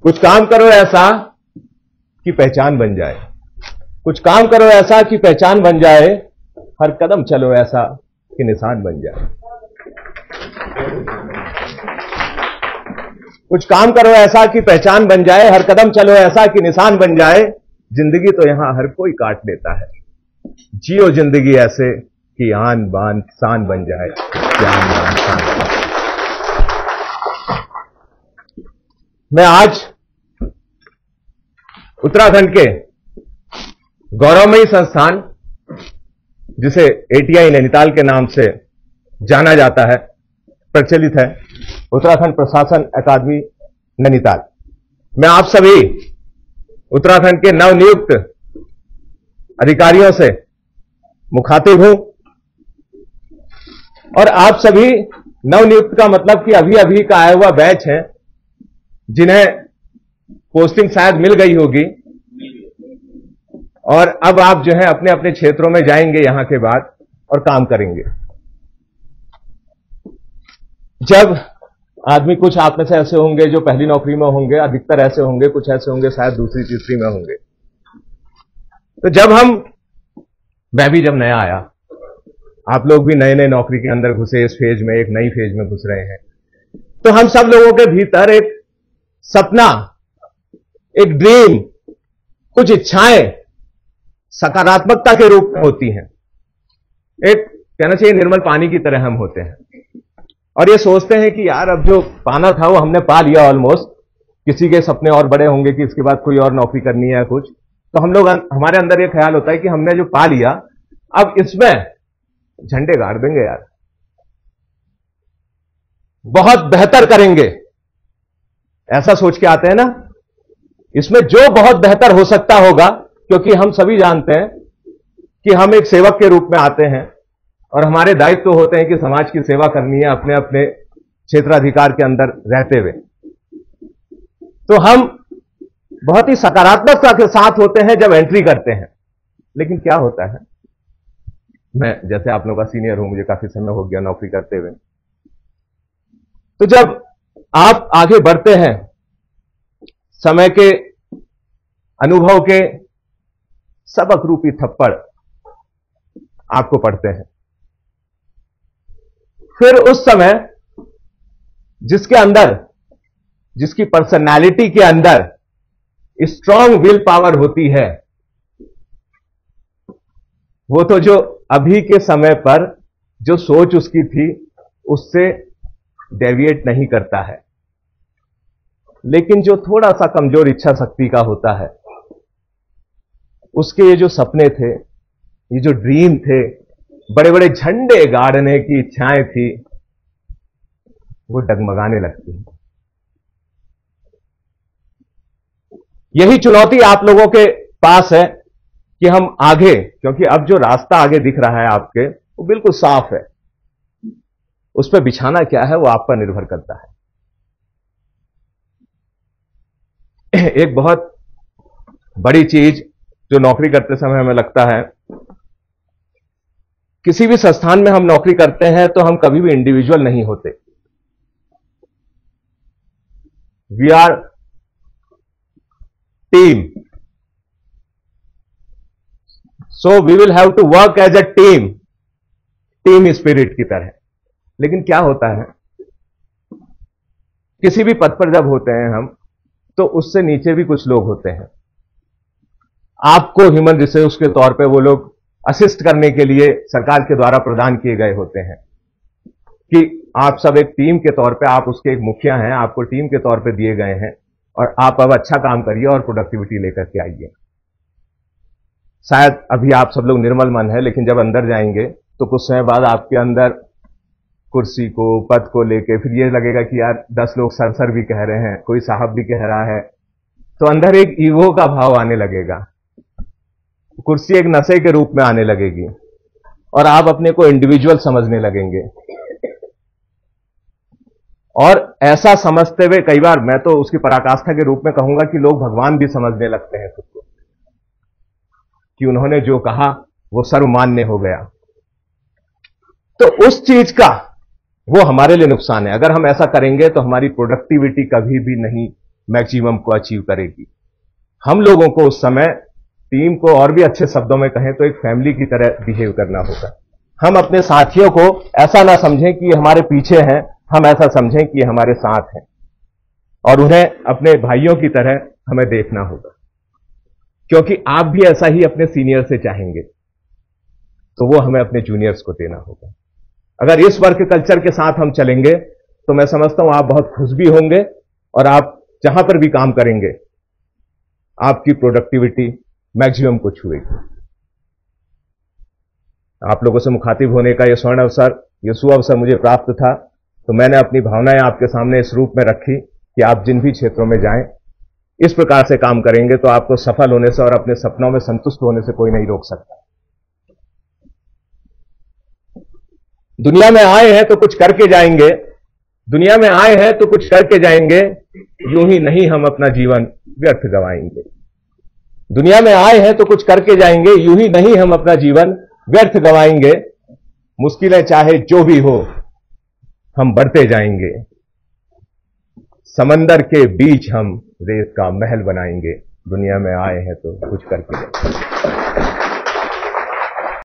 कुछ काम करो ऐसा कि पहचान बन जाए, कुछ काम करो ऐसा कि पहचान बन जाए, हर कदम चलो ऐसा कि निशान बन जाए। कुछ काम करो ऐसा कि पहचान बन जाए, हर कदम चलो ऐसा कि निशान बन जाए। जिंदगी तो यहां हर कोई काट लेता है, जियो जिंदगी ऐसे कि आन बान शान बन जाए, आन बान शान बन जाए। मैं आज उत्तराखंड के गौरवमयी संस्थान, जिसे एटीआई नैनीताल के नाम से जाना जाता है, प्रचलित है, उत्तराखंड प्रशासन अकादमी नैनीताल, मैं आप सभी उत्तराखंड के नवनियुक्त अधिकारियों से मुखातिब हूं। और आप सभी नवनियुक्त का मतलब कि अभी अभी का आया हुआ बैच है, जिन्हें पोस्टिंग शायद मिल गई होगी और अब आप जो है अपने अपने क्षेत्रों में जाएंगे यहां के बाद और काम करेंगे। जब आदमी, कुछ आप में से ऐसे होंगे जो पहली नौकरी में होंगे, अधिकतर ऐसे होंगे, कुछ ऐसे होंगे शायद दूसरी तीसरी में होंगे। तो मैं भी जब नया आया, आप लोग भी नए नए नौकरी के अंदर घुसे, इस फेज में, एक नई फेज में घुस रहे हैं, तो हम सब लोगों के भीतर एक सपना, एक ड्रीम, कुछ इच्छाएं सकारात्मकता के रूप में होती हैं। एक कहना चाहिए निर्मल पानी की तरह हम होते हैं और ये सोचते हैं कि यार अब जो पाना था वो हमने पा लिया ऑलमोस्ट। किसी के सपने और बड़े होंगे कि इसके बाद कोई और नौकरी करनी है कुछ, तो हम लोग, हमारे अंदर ये ख्याल होता है कि हमने जो पा लिया अब इसमें झंडे गाड़ देंगे यार, बहुत बेहतर करेंगे, ऐसा सोच के आते हैं ना। इसमें जो बहुत बेहतर हो सकता होगा, क्योंकि हम सभी जानते हैं कि हम एक सेवक के रूप में आते हैं और हमारे दायित्व होते हैं कि समाज की सेवा करनी है अपने अपने क्षेत्राधिकार के अंदर रहते हुए। तो हम बहुत ही सकारात्मकता के साथ होते हैं जब एंट्री करते हैं। लेकिन क्या होता है, मैं जैसे आप लोगों का सीनियर हूं, मुझे काफी समय हो गया नौकरी करते हुए, तो जब आप आगे बढ़ते हैं, समय के, अनुभव के सबक रूपी थप्पड़ आपको पड़ते हैं। फिर उस समय जिसके अंदर, जिसकी पर्सनालिटी के अंदर स्ट्रांग विल पावर होती है, वो तो जो अभी के समय पर जो सोच उसकी थी उससे डेविएट नहीं करता है। लेकिन जो थोड़ा सा कमजोर इच्छा शक्ति का होता है, उसके ये जो सपने थे, ये जो ड्रीम थे, बड़े बड़े झंडे गाड़ने की इच्छाएं थी, वो डगमगाने लगती हैं। यही चुनौती आप लोगों के पास है कि हम आगे, क्योंकि अब जो रास्ता आगे दिख रहा है आपके, वो बिल्कुल साफ है, उस पर बिछाना क्या है वो आप पर निर्भर करता है। एक बहुत बड़ी चीज जो नौकरी करते समय हमें लगता है, किसी भी संस्थान में हम नौकरी करते हैं तो हम कभी भी इंडिविजुअल नहीं होते। We are team, so we will have to work as a team, team spirit की तरह। लेकिन क्या होता है, किसी भी पद पर जब होते हैं हम, तो उससे नीचे भी कुछ लोग होते हैं। आपको ह्यूमन रिसोर्स के तौर पे वो लोग असिस्ट करने के लिए सरकार के द्वारा प्रदान किए गए होते हैं कि आप सब एक टीम के तौर पे, आप उसके एक मुखिया हैं, आपको टीम के तौर पे दिए गए हैं और आप अब अच्छा काम करिए और प्रोडक्टिविटी लेकर के आइए। शायद अभी आप सब लोग निर्मल मन है, लेकिन जब अंदर जाएंगे तो कुछ समय बाद आपके अंदर कुर्सी को, पद को लेके फिर ये लगेगा कि यार 10 लोग सर भी कह रहे हैं, कोई साहब भी कह रहा है, तो अंदर एक ईगो का भाव आने लगेगा। कुर्सी एक नशे के रूप में आने लगेगी और आप अपने को इंडिविजुअल समझने लगेंगे। और ऐसा समझते हुए कई बार मैं तो उसकी पराकाष्ठा के रूप में कहूंगा कि लोग भगवान भी समझने लगते हैं खुद को, कि उन्होंने जो कहा वो सर्वमान्य हो गया। तो उस चीज का वो हमारे लिए नुकसान है। अगर हम ऐसा करेंगे तो हमारी प्रोडक्टिविटी कभी भी नहीं मैक्सिमम को अचीव करेगी। हम लोगों को उस समय टीम को और भी अच्छे शब्दों में कहें तो एक फैमिली की तरह बिहेव करना होगा। हम अपने साथियों को ऐसा ना समझें कि ये हमारे पीछे हैं, हम ऐसा समझें कि ये हमारे साथ हैं, और उन्हें अपने भाइयों की तरह हमें देखना होगा, क्योंकि आप भी ऐसा ही अपने सीनियर से चाहेंगे, तो वो हमें अपने जूनियर्स को देना होगा। अगर इस वर्क कल्चर के साथ हम चलेंगे तो मैं समझता हूं आप बहुत खुश भी होंगे, और आप जहां पर भी काम करेंगे आपकी प्रोडक्टिविटी मैक्सिमम को छुएगी। आप लोगों से मुखातिब होने का यह स्वर्ण अवसर, यह सुअवसर मुझे प्राप्त था, तो मैंने अपनी भावनाएं आपके सामने इस रूप में रखी कि आप जिन भी क्षेत्रों में जाएं, इस प्रकार से काम करेंगे तो आपको सफल होने से और अपने सपनों में संतुष्ट होने से कोई नहीं रोक सकता। दुनिया में आए हैं तो कुछ करके जाएंगे, दुनिया में आए हैं तो कुछ करके जाएंगे, यूं ही नहीं हम अपना जीवन व्यर्थ गवाएंगे। दुनिया में आए हैं तो कुछ करके जाएंगे, यूं ही नहीं हम अपना जीवन व्यर्थ गवाएंगे। मुश्किलें चाहे जो भी हो हम बढ़ते जाएंगे, समंदर के बीच हम रेत का महल बनाएंगे। दुनिया में आए हैं तो कुछ करके जाएंगे।